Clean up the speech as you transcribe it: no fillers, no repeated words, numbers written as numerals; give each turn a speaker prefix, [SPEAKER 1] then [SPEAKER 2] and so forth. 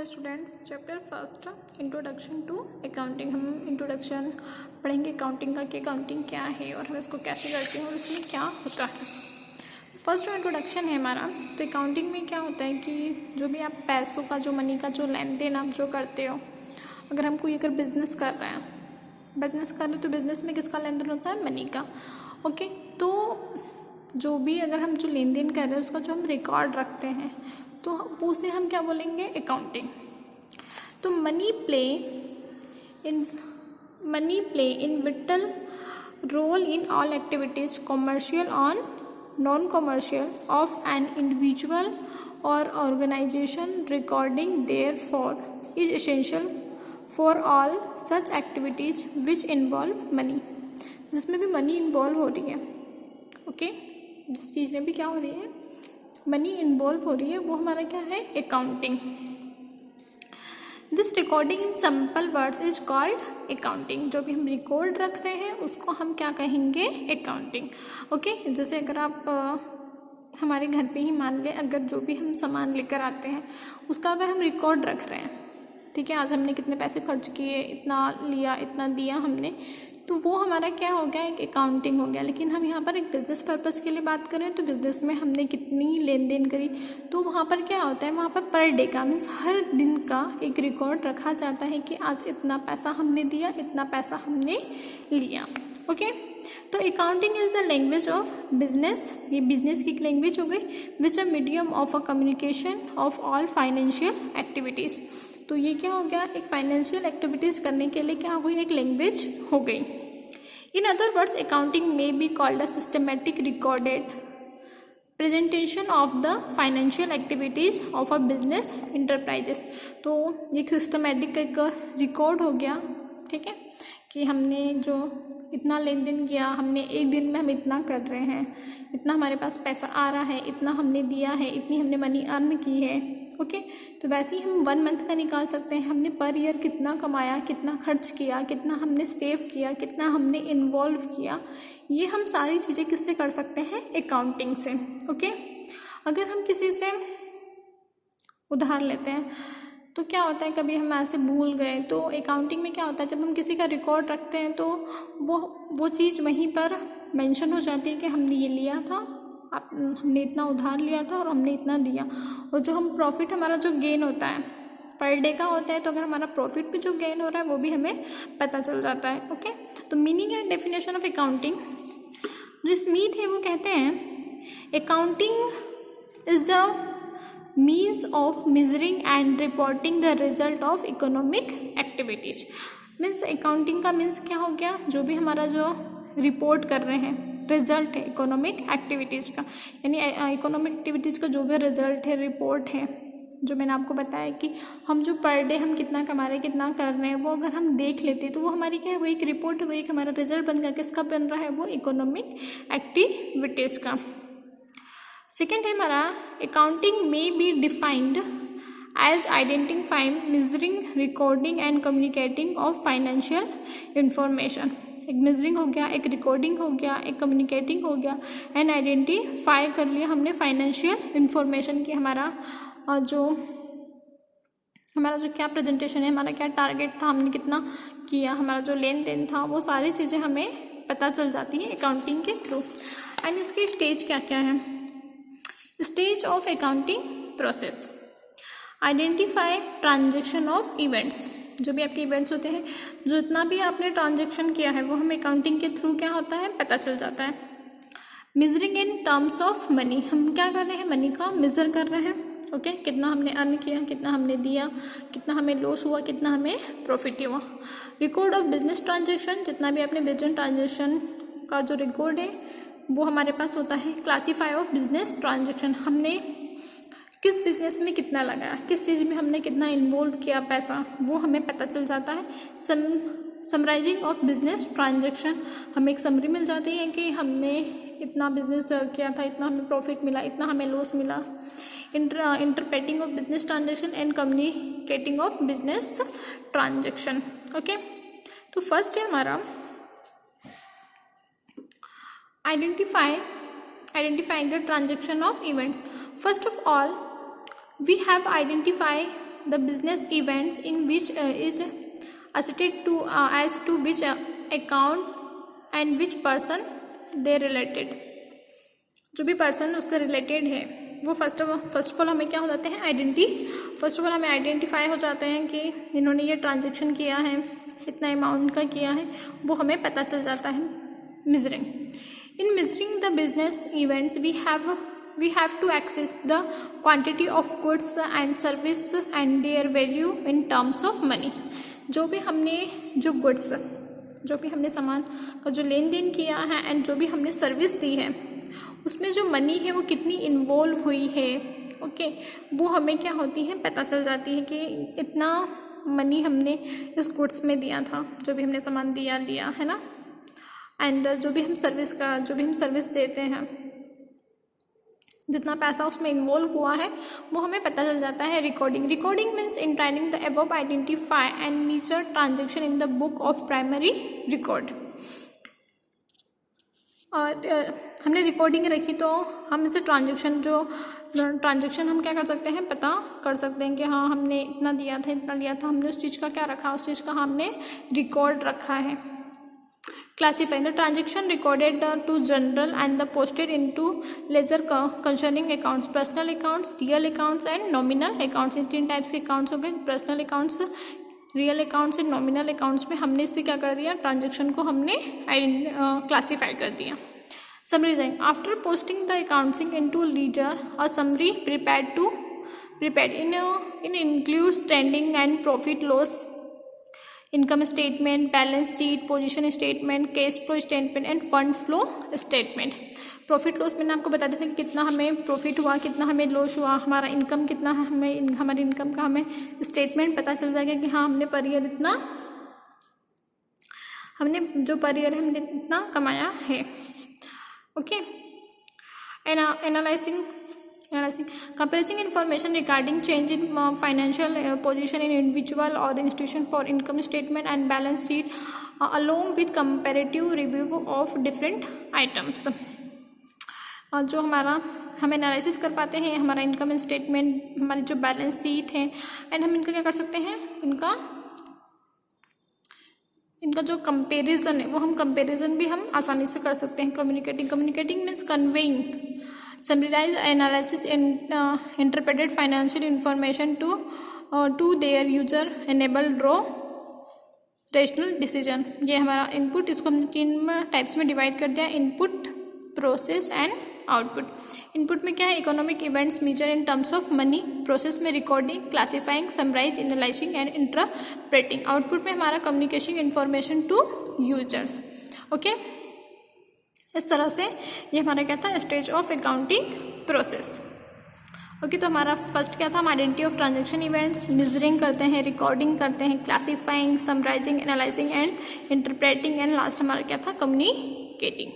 [SPEAKER 1] Hello students, chapter first introduction to accounting. हम introduction पढ़ेंगे accounting का कि अकाउंटिंग क्या है और हम इसको कैसे करते हैं और इसमें क्या होता है। फर्स्ट जो इंट्रोडक्शन है हमारा, तो अकाउंटिंग में क्या होता है कि जो भी आप पैसों का, जो मनी का जो लेन देन आप जो करते हो, अगर हम कोई बिजनेस कर रहे हैं तो बिजनेस में किसका लेन देन होता है? मनी का। ओके, तो जो भी अगर हम जो लेन देन कर रहे हैं उसका जो हम रिकॉर्ड रखते हैं तो उसे हम क्या बोलेंगे? अकाउंटिंग। तो money play in vital role in all activities commercial on non commercial of an individual और organisation. Recording therefore is essential for all such activities which involve money. जिसमें भी मनी इन्वॉल्व हो रही है, okay, जिस चीज़ में भी क्या हो रही है? मनी इन्वॉल्व हो रही है, वो हमारा क्या है? Accounting. This recording in simple words is called accounting. जो भी हम रिकॉर्ड रख रहे हैं उसको हम क्या कहेंगे? अकाउंटिंग। ओके, जैसे अगर आप हमारे घर पे ही मान लें, अगर जो भी हम सामान लेकर आते हैं उसका अगर हम रिकॉर्ड रख रहे हैं, ठीक है, आज हमने कितने पैसे खर्च किए, इतना लिया, इतना दिया हमने, तो वो हमारा क्या हो गया? एक अकाउंटिंग हो गया। लेकिन हम यहाँ पर एक बिज़नेस पर्पज़ के लिए बात करें तो बिज़नेस में हमने कितनी लेन देन करी, तो वहाँ पर क्या होता है? वहाँ पर डे का मीन्स हर दिन का एक रिकॉर्ड रखा जाता है कि आज इतना पैसा हमने दिया, इतना पैसा हमने लिया। ओके, तो accounting is the language of business. ये बिजनेस की एक लैंग्वेज हो गई, which a medium of a communication of all financial activities. तो ये क्या हो गया? एक फाइनेंशियल एक्टिविटीज़ करने के लिए क्या हुई? एक लैंग्वेज हो गई। इन अदर वर्ड्स, अकाउंटिंग में be called a systematic recorded presentation of the financial activities of a business enterprises. तो एक सिस्टमैटिक एक रिकॉर्ड हो गया, ठीक है, कि हमने जो इतना लेन देन किया, हमने एक दिन में हम इतना कर रहे हैं, इतना हमारे पास पैसा आ रहा है, इतना हमने दिया है, इतनी हमने मनी अर्न की है। ओके, तो वैसे ही हम 1 मंथ का निकाल सकते हैं, हमने पर ईयर कितना कमाया, कितना खर्च किया, कितना हमने सेव किया, कितना हमने इन्वॉल्व किया। ये हम सारी चीज़ें किससे कर सकते हैं? अकाउंटिंग से। ओके, अगर हम किसी से उधार लेते हैं तो क्या होता है, कभी हम ऐसे भूल गए, तो अकाउंटिंग में क्या होता है, जब हम किसी का रिकॉर्ड रखते हैं तो वो चीज़ वहीं पर मेंशन हो जाती है कि हमने ये लिया था, हमने इतना उधार लिया था और हमने इतना दिया। और जो हम प्रॉफिट, हमारा जो गेन होता है पर डे का होता है, तो अगर हमारा प्रॉफिट भी जो गेन हो रहा है वो भी हमें पता चल जाता है। ओके, तो meaning and definition of accounting, जो स्मिथ है वो कहते हैं accounting is a means of measuring and reporting the result of economic activities. Means accounting का मीन्स क्या हो गया? जो भी हमारा जो रिपोर्ट कर रहे हैं, रिजल्ट है इकोनॉमिक एक्टिविटीज़ का, यानी इकोनॉमिक एक्टिविटीज़ का जो भी रिजल्ट है, रिपोर्ट है, जो मैंने आपको बताया कि हम जो पर डे हम कितना कमा रहे हैं, कितना कर रहे हैं, वो अगर हम देख लेते हैं तो वो हमारी क्या है? वो एक रिपोर्ट है, वो एक हमारा रिजल्ट बन गया। किसका बन रहा है? वो इकोनॉमिक एक्टिविटीज़ का। सेकेंड है हमारा, अकाउंटिंग में be defined as identifying, measuring, recording and communicating of financial information. एक मेजरिंग हो गया, एक रिकॉर्डिंग हो गया, एक कम्युनिकेटिंग हो गया, एंड आइडेंटिफाई कर लिया हमने फाइनेंशियल इंफॉर्मेशन की हमारा जो क्या प्रेजेंटेशन है, हमारा क्या टारगेट था, हमने कितना किया, हमारा जो लेन देन था, वो सारी चीज़ें हमें पता चल जाती हैं अकाउंटिंग के थ्रू। एंड इसके स्टेज क्या क्या है? Stage of accounting process, identify transaction of events. जो भी आपके इवेंट्स होते हैं, जो इतना भी आपने ट्रांजेक्शन किया है, वो हमें अकाउंटिंग के थ्रू क्या होता है? पता चल जाता है। Measuring in terms of money, हम क्या कर रहे हैं? मनी का मेजर कर रहे हैं। ओके, कितना हमने अर्न किया, कितना हमने दिया, कितना हमें लॉस हुआ, कितना हमें प्रॉफिट हुआ। रिकॉर्ड ऑफ बिजनेस ट्रांजेक्शन, जितना भी आपने बिजनेस ट्रांजेक्शन का जो रिकॉर्ड है वो हमारे पास होता है। क्लासीफाई ऑफ बिजनेस ट्रांजेक्शन, हमने किस बिजनेस में कितना लगाया, किस चीज़ में हमने कितना इन्वॉल्व किया पैसा, वो हमें पता चल जाता है। समराइजिंग ऑफ बिजनेस ट्रांजेक्शन, हमें एक समरी मिल जाती है कि हमने इतना बिजनेस किया था, इतना हमें प्रॉफिट मिला, इतना हमें लॉस मिला। Interpreting of business transaction and communicating of business transaction. Okay, तो फर्स्ट है हमारा identifying the transaction of events. First of all, we have identify the business events in which is assisted to as to which account and which person they related. जो भी person उससे related है वो first of all हमें क्या हो जाते हैं, हमें आइडेंटिफाई हो जाते हैं कि इन्होंने ये ट्रांजेक्शन किया है, इतना अमाउंट का किया है, वो हमें पता चल जाता है measuring. In measuring the business events we have to access the quantity of goods and service and their value in terms of money। जो भी हमने सामान का जो लेन देन किया है एंड जो भी हमने सर्विस दी है उसमें जो मनी है वो कितनी इन्वॉल्व हुई है, ओके, वो हमें क्या होती है, पता चल जाती है कि इतना मनी हमने इस गुड्स में दिया था, जो भी हमने सामान लिया है ना, एंड जो भी हम सर्विस देते हैं, जितना पैसा उसमें इन्वॉल्व हुआ है वो हमें पता चल जाता है। Recording means entering the above identify and measure transaction in the book of primary record. और हमने रिकॉर्डिंग रखी तो हम इसे ट्रांजेक्शन हम क्या कर सकते हैं, पता कर सकते हैं कि हाँ हमने इतना दिया था, हमने उस चीज़ का क्या रखा, उस चीज़ का हमने रिकॉर्ड रखा है। Classify the transaction recorded to journal and the posted into ledger concerning accounts, personal accounts, real accounts and nominal accounts। In 3 types के अकाउंट्स हो गए, personal accounts, real accounts and nominal accounts में हमने इससे क्या कर दिया, ट्रांजेक्शन को हमने क्लासीफाई कर दिया। Summarising, after posting the accounting into ledger a summary prepared in includes trending and profit loss, income statement, balance sheet, position statement, cash flow statement end fund flow statement. Profit loss मैंने आपको बता दिया था कि कितना हमें profit हुआ, कितना हमें लॉस हुआ, हमारा इनकम कितना है, हमारी इनकम का हमें स्टेटमेंट पता चल जाएगा कि हाँ हमने पर ईयर इतना कमाया है, okay. Analysing comparing information regarding change in financial position in individual or institution for income statement and balance sheet along with comparative review of different items। जो हम एनालिसिस कर पाते हैं हमारा इनकम स्टेटमेंट, हमारी जो बैलेंस शीट है, and हम इनका क्या कर सकते हैं, इनका जो कंपैरिजन है वो हम कंपैरिजन भी हम आसानी से कर सकते हैं। Communicating means conveying summarize, analysis and interpreted financial information to their user enable draw rational decision। ये हमारा इनपुट, इसको हमने 3 टाइप्स में डिवाइड कर दिया, input, process and output. Input में क्या है, economic events measure in terms of money, process में recording, classifying, summarise, analysing and interpreting. Output में हमारा communication information to users, okay. इस तरह से ये हमारा क्या था, stage of accounting process, okay. तो हमारा फर्स्ट क्या था, हम identity of transaction events, measuring करते हैं, रिकॉर्डिंग करते हैं, classifying, summarising, analysing and interpreting, and last हमारा क्या था, कम्युनिकेटिंग।